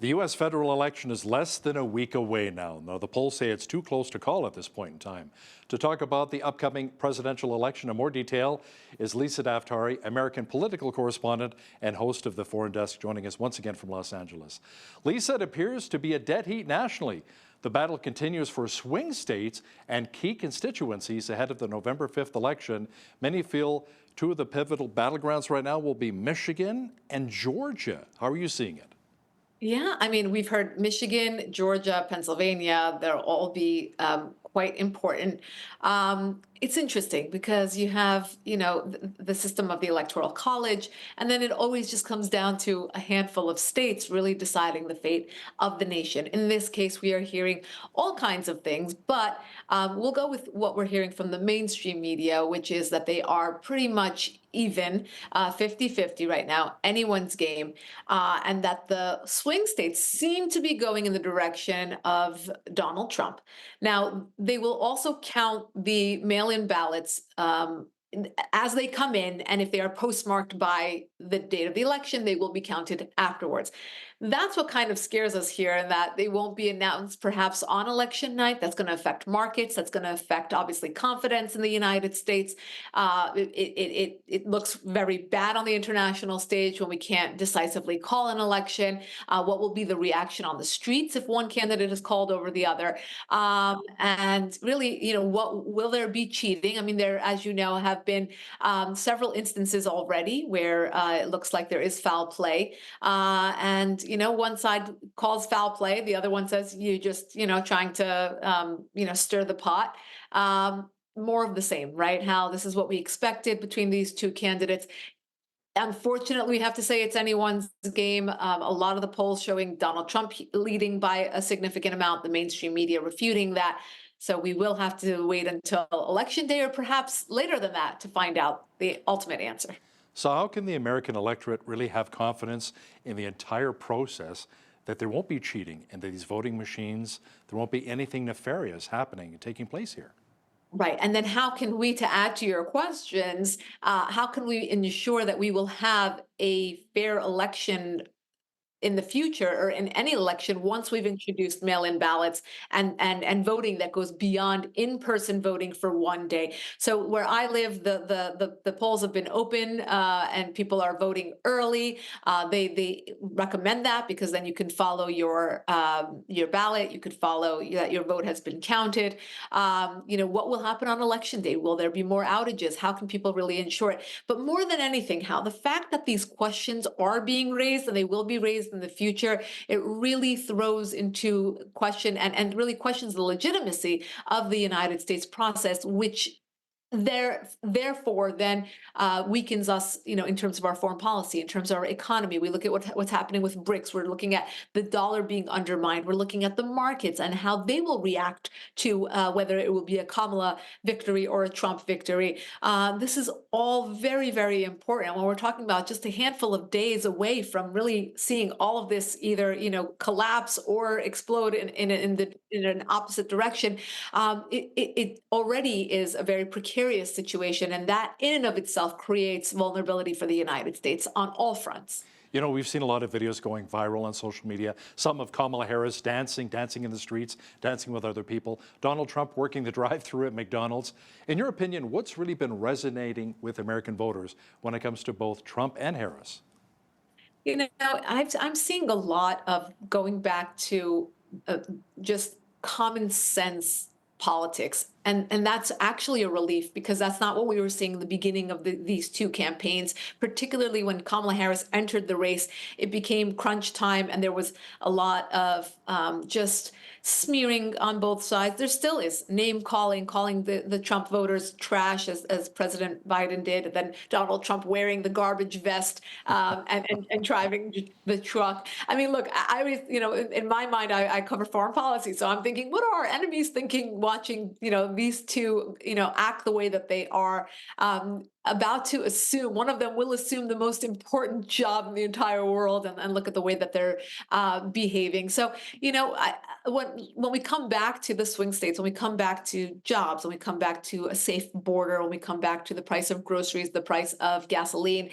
The U.S. federal election is less than a week away now. Now, the polls say it's too close to call at this point in time. To talk about the upcoming presidential election in more detail is Lisa Daftari, American political correspondent and host of the Foreign Desk, joining us once again from Los Angeles. Lisa, it appears to be a dead heat nationally. The battle continues for swing states and key constituencies ahead of the November 5th election. Many feel two of the pivotal battlegrounds right now will be Michigan and Georgia. How are you seeing it? Yeah, I mean, we've heard Michigan, Georgia, Pennsylvania, they'll all be quite important. It's interesting because you have, the system of the Electoral College, and then it always just comes down to a handful of states really deciding the fate of the nation. In this case, we are hearing all kinds of things, but we'll go with what we're hearing from the mainstream media, which is that they are pretty much even 50-50 right now, anyone's game, and that the swing states seem to be going in the direction of Donald Trump. Now, they will also count the mail-in ballots as they come in, and if they are postmarked by the date of the election, they will be counted afterwards. That's what kind of scares us here, and that they won't be announced perhaps on election night. That's going to affect markets. That's going to affect, obviously, confidence in the United States. It looks very bad on the international stage when we can't decisively call an election. What will be the reaction on the streets if one candidate is called over the other? And really, what will there be cheating? I mean, there, as you know, have been several instances already where it looks like there is foul play. And one side calls foul play, the other one says you just, trying to, stir the pot. More of the same, right? How this is what we expected between these two candidates. Unfortunately, we have to say it's anyone's game. A lot of the polls showing Donald Trump leading by a significant amount, the mainstream media refuting that. So we will have to wait until election day or perhaps later than that to find out the ultimate answer. So how can the American electorate really have confidence in the entire process that there won't be cheating and that these voting machines, there won't be anything nefarious happening and taking place here? Right. And then how can we, to add to your questions, how can we ensure that we will have a fair election in the future or in any election once we've introduced mail-in ballots and voting that goes beyond in-person voting for one day? So where I live, the polls have been open and people are voting early. They recommend that because then you can follow your ballot. You could follow that your vote has been counted. What will happen on election day? Will there be more outages? How can people really ensure it? But more than anything, how the fact that these questions are being raised and they will be raised in the future, it really throws into question and really questions the legitimacy of the United States process, which therefore then weakens us, in terms of our foreign policy, in terms of our economy. We look at what's happening with BRICS. We're looking at the dollar being undermined. We're looking at the markets and how they will react to whether it will be a Kamala victory or a Trump victory. This is all very, very important when we're talking about just a handful of days away from really seeing all of this either, collapse or explode in an opposite direction. It already is a very precarious situation, and that in and of itself creates vulnerability for the United States on all fronts. We've seen a lot of videos going viral on social media, some of Kamala Harris dancing in the streets, dancing with other people, Donald Trump working the drive-thru at McDonald's. In your opinion, what's really been resonating with American voters when it comes to both Trump and Harris? I'm seeing a lot of going back to just common sense politics. And that's actually a relief because that's not what we were seeing in the beginning of these two campaigns, particularly when Kamala Harris entered the race. It became crunch time and there was a lot of just smearing on both sides. There still is name calling the Trump voters trash as President Biden did, and then Donald Trump wearing the garbage vest and driving the truck. I mean, look, I was, in my mind, I cover foreign policy. So I'm thinking, what are our enemies thinking watching, these two, act the way that they are? about to assume, one of them will assume the most important job in the entire world, and look at the way that they're behaving. So, when we come back to the swing states, when we come back to jobs, when we come back to a safe border, when we come back to the price of groceries, the price of gasoline,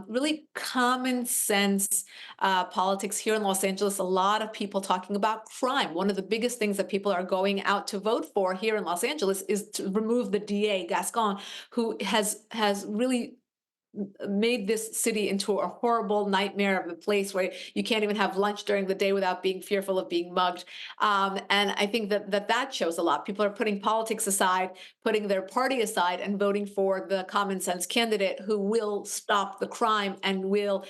really common sense politics here in Los Angeles, a lot of people talking about crime. One of the biggest things that people are going out to vote for here in Los Angeles is to remove the DA, Gascon, who has really made this city into a horrible nightmare of a place where you can't even have lunch during the day without being fearful of being mugged. And I think that shows a lot. People are putting politics aside, putting their party aside, and voting for the common sense candidate who will stop the crime and will,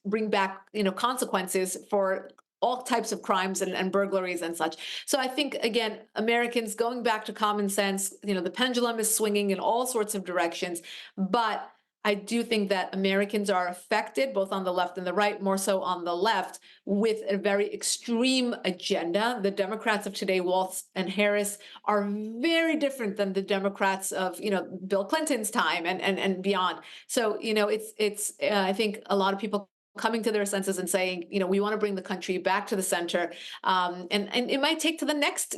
bring back, consequences for all types of crimes and burglaries and such. So I think, again, Americans going back to common sense, the pendulum is swinging in all sorts of directions, but I do think that Americans are affected, both on the left and the right, more so on the left, with a very extreme agenda. The Democrats of today, Walz and Harris, are very different than the Democrats of, Bill Clinton's time and beyond. So, I think a lot of people coming to their senses and saying, we want to bring the country back to the center. And it might take to the next,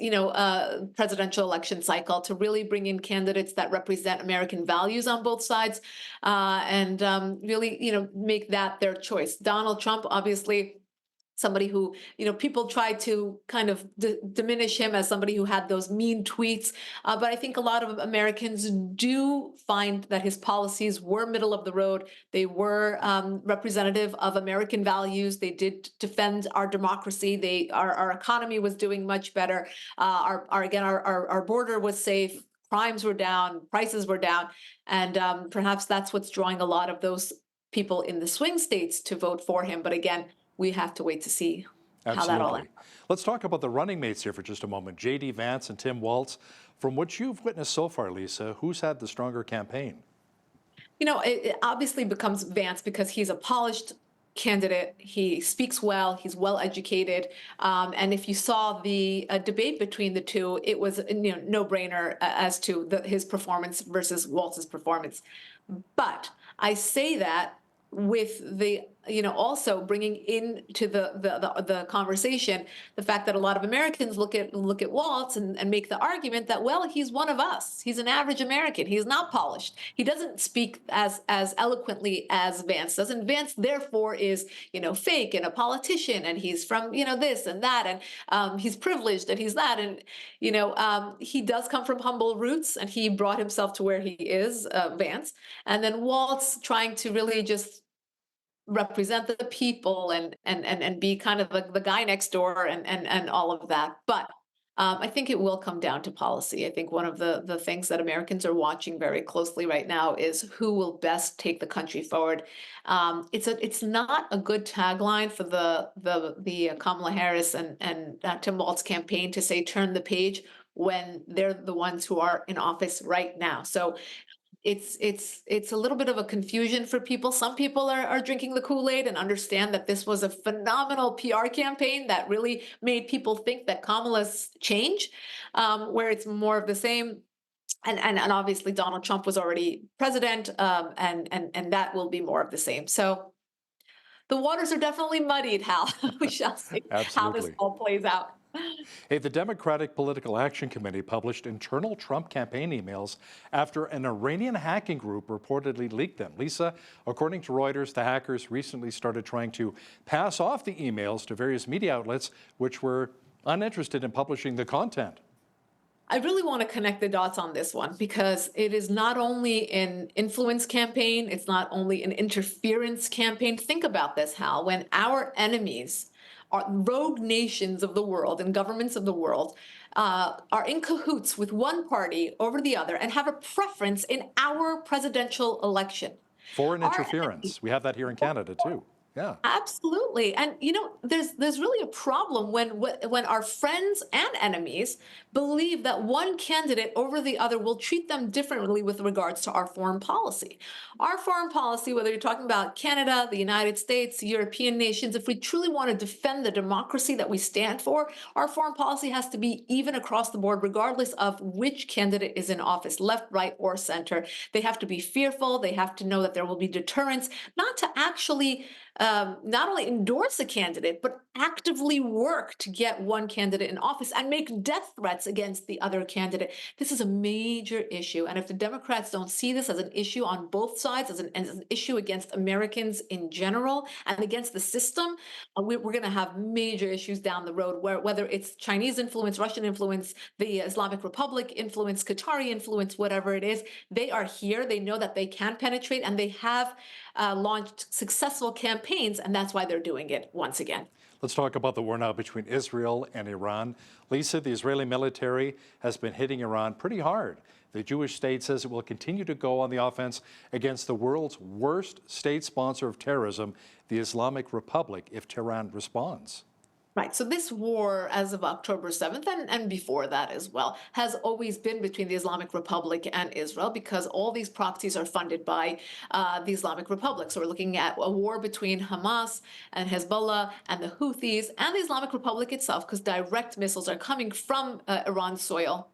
presidential election cycle to really bring in candidates that represent American values on both sides, and really, make that their choice. Donald Trump, obviously, somebody who, people try to kind of diminish him as somebody who had those mean tweets. But I think a lot of Americans do find that his policies were middle of the road. They were representative of American values. They did defend our democracy. Our economy was doing much better. Our border was safe. Crimes were down. Prices were down. And perhaps that's what's drawing a lot of those people in the swing states to vote for him. But again, we have to wait to see how that all ends. Absolutely. Let's talk about the running mates here for just a moment. J.D. Vance and Tim Walz. From what you've witnessed so far, Lisa, who's had the stronger campaign? It obviously becomes Vance because he's a polished candidate. He speaks well. He's well educated. And if you saw the debate between the two, it was no brainer as to his performance versus Walz's performance. But I say that with the also bringing into the conversation the fact that a lot of Americans look at Walz and make the argument that, well, he's one of us. He's an average American. He's not polished. He doesn't speak as eloquently as Vance does, and Vance therefore is fake and a politician, and he's from this and that, and he's privileged and he's that, and he does come from humble roots, and he brought himself to where he is, Vance, and then Walz trying to really just represent the people and be kind of the guy next door and all of that. But I think it will come down to policy. I think one of the things that Americans are watching very closely right now is who will best take the country forward. It's not a good tagline for the Kamala Harris and Tim Walz campaign to say turn the page when they're the ones who are in office right now. So it's a little bit of a confusion for people. Some people are drinking the Kool-Aid and understand that this was a phenomenal PR campaign that really made people think that Kamala's change, where it's more of the same. And obviously Donald Trump was already president, and that will be more of the same. So the waters are definitely muddied, Hal. We shall see how this Absolutely. all plays out. Hey, the Democratic Political Action Committee published internal Trump campaign emails after an Iranian hacking group reportedly leaked them. Lisa, according to Reuters, the hackers recently started trying to pass off the emails to various media outlets which were uninterested in publishing the content. I really want to connect the dots on this one because it is not only an influence campaign, it's not only an interference campaign. Think about this, Hal. When our enemies, are rogue nations of the world and governments of the world, are in cahoots with one party over the other and have a preference in our presidential election. Foreign Our interference. enemies, We have that here in Canada, too. Yeah. Absolutely. And there's really a problem when our friends and enemies believe that one candidate over the other will treat them differently with regards to our foreign policy. Our foreign policy, whether you're talking about Canada, the United States, European nations, if we truly want to defend the democracy that we stand for, our foreign policy has to be even across the board, regardless of which candidate is in office, left, right, or center. They have to be fearful. They have to know that there will be deterrence, not to actually not only endorse a candidate, but actively work to get one candidate in office and make death threats against the other candidate. This is a major issue. And if the Democrats don't see this as an issue on both sides, as an issue against Americans in general and against the system, we're going to have major issues down the road, where whether it's Chinese influence, Russian influence, the Islamic Republic influence, Qatari influence, whatever it is, they are here. They know that they can penetrate, and they have launched successful campaigns, and that's why they're doing it once again. Let's talk about the war now between Israel and Iran. Lisa, the Israeli military has been hitting Iran pretty hard. The Jewish state says it will continue to go on the offense against the world's worst state sponsor of terrorism, the Islamic Republic, if Tehran responds. Right. So this war, as of October 7th, and before that as well, has always been between the Islamic Republic and Israel, because all these proxies are funded by the Islamic Republic. So we're looking at a war between Hamas and Hezbollah and the Houthis and the Islamic Republic itself, because direct missiles are coming from Iran's soil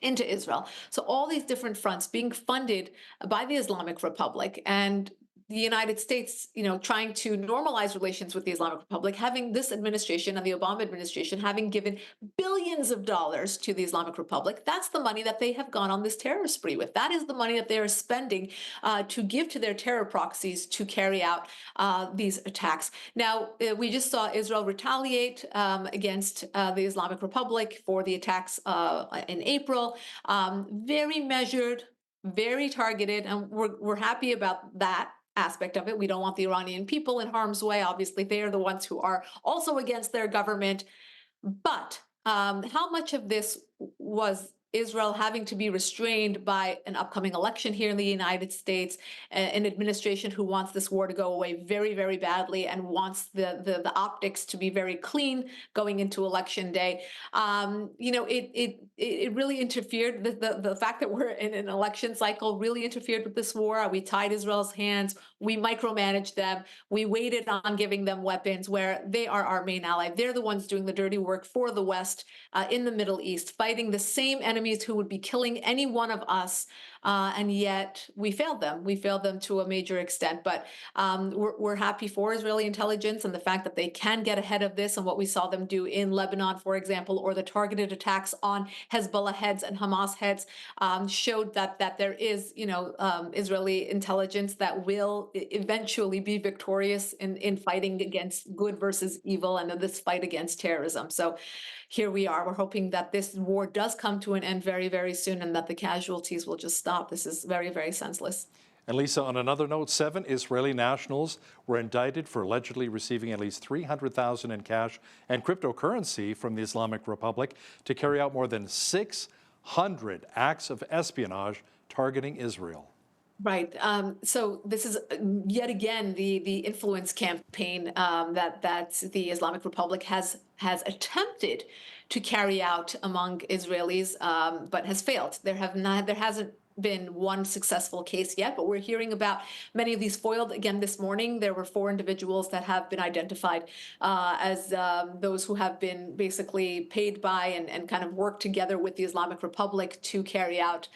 into Israel. So all these different fronts being funded by the Islamic Republic, and the United States, trying to normalize relations with the Islamic Republic, having this administration and the Obama administration having given billions of dollars to the Islamic Republic. That's the money that they have gone on this terror spree with. That is the money that they are spending to give to their terror proxies to carry out these attacks. Now, we just saw Israel retaliate against the Islamic Republic for the attacks in April. Very measured, very targeted, and we're happy about that aspect of it. We don't want the Iranian people in harm's way. Obviously, they are the ones who are also against their government. But how much of this was Israel having to be restrained by an upcoming election here in the United States, an administration who wants this war to go away very, very badly and wants the optics to be very clean going into election day. It really interfered. The fact that we're in an election cycle really interfered with this war. We tied Israel's hands. We micromanaged them. We waited on giving them weapons, where they are our main ally. They're the ones doing the dirty work for the West in the Middle East, fighting the same enemies who would be killing any one of us, and yet we failed them. We failed them to a major extent. But we're happy for Israeli intelligence and the fact that they can get ahead of this, and what we saw them do in Lebanon, for example, or the targeted attacks on Hezbollah heads and Hamas heads showed that there is, Israeli intelligence that will eventually be victorious in fighting against good versus evil and in this fight against terrorism. So here we are. We're hoping that this war does come to an end very, very soon, and that the casualties will just stop. This is very, very senseless. And Lisa, on another note, 7 Israeli nationals were indicted for allegedly receiving at least $300,000 in cash and cryptocurrency from the Islamic Republic to carry out more than 600 acts of espionage targeting Israel. Right. So this is yet again the influence campaign that the Islamic Republic has attempted to carry out among Israelis, but has failed. There hasn't been one successful case yet, but we're hearing about many of these foiled. Again, this morning, there were 4 individuals that have been identified as those who have been basically paid by and kind of worked together with the Islamic Republic to carry out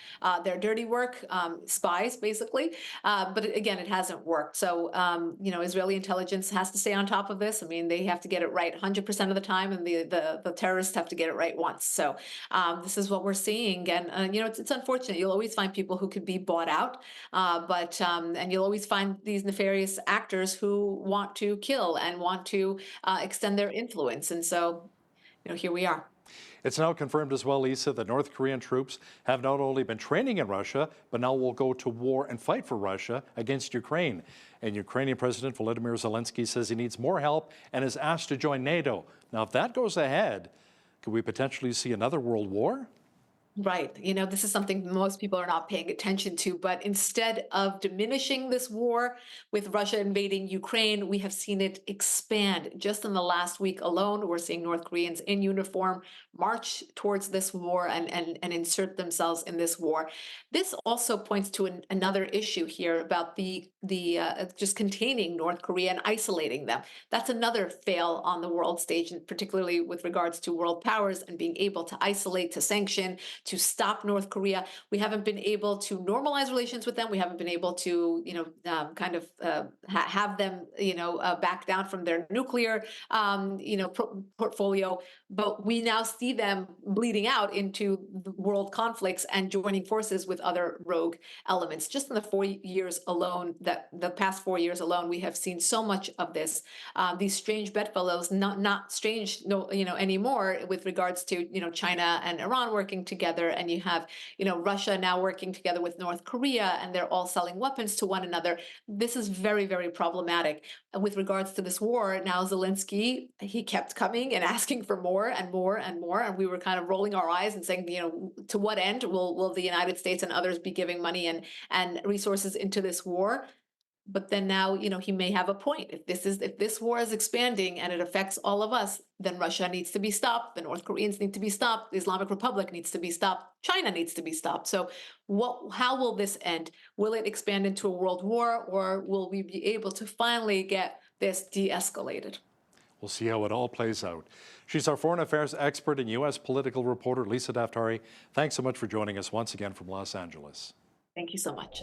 their dirty work, spies, basically. But again, it hasn't worked. So, Israeli intelligence has to stay on top of this. I mean, they have to get it right 100% of the time, and the terrorists have to get it right once. So this is what we're seeing. And, it's unfortunate. You'll always find people who could be bought out, and you'll always find these nefarious actors who want to kill and want to extend their influence. And so, here we are. It's now confirmed as well, Lisa, that North Korean troops have not only been training in Russia, but now will go to war and fight for Russia against Ukraine. And Ukrainian President Volodymyr Zelensky says he needs more help and is asked to join NATO. Now, if that goes ahead, could we potentially see another world war? Right. This is something most people are not paying attention to. But instead of diminishing this war with Russia invading Ukraine, we have seen it expand. Just in the last week alone, we're seeing North Koreans in uniform march towards this war and insert themselves in this war. This also points to another issue here about the just containing North Korea and isolating them. That's another fail on the world stage, and particularly with regards to world powers and being able to isolate, to sanction, to stop North Korea. We haven't been able to normalize relations with them. We haven't been able to, have them, back down from their nuclear, portfolio. But we now see them bleeding out into the world conflicts and joining forces with other rogue elements. Just in the 4 years alone, the past 4 years alone, we have seen so much of this. These strange bedfellows, not strange, no, anymore with regards to China and Iran working together, and you have Russia now working together with North Korea, and they're all selling weapons to one another. This is very, very problematic. With regards to this war, now Zelensky, he kept coming and asking for more and more and more, and we were kind of rolling our eyes and saying, to what end will the United States and others be giving money and resources into this war? But then now, he may have a point. If this war is expanding and it affects all of us, then Russia needs to be stopped. The North Koreans need to be stopped. The Islamic Republic needs to be stopped. China needs to be stopped. So how will this end? Will it expand into a world war, or will we be able to finally get this de-escalated? We'll see how it all plays out. She's our foreign affairs expert and U.S. political reporter, Lisa Daftari. Thanks so much for joining us once again from Los Angeles. Thank you so much.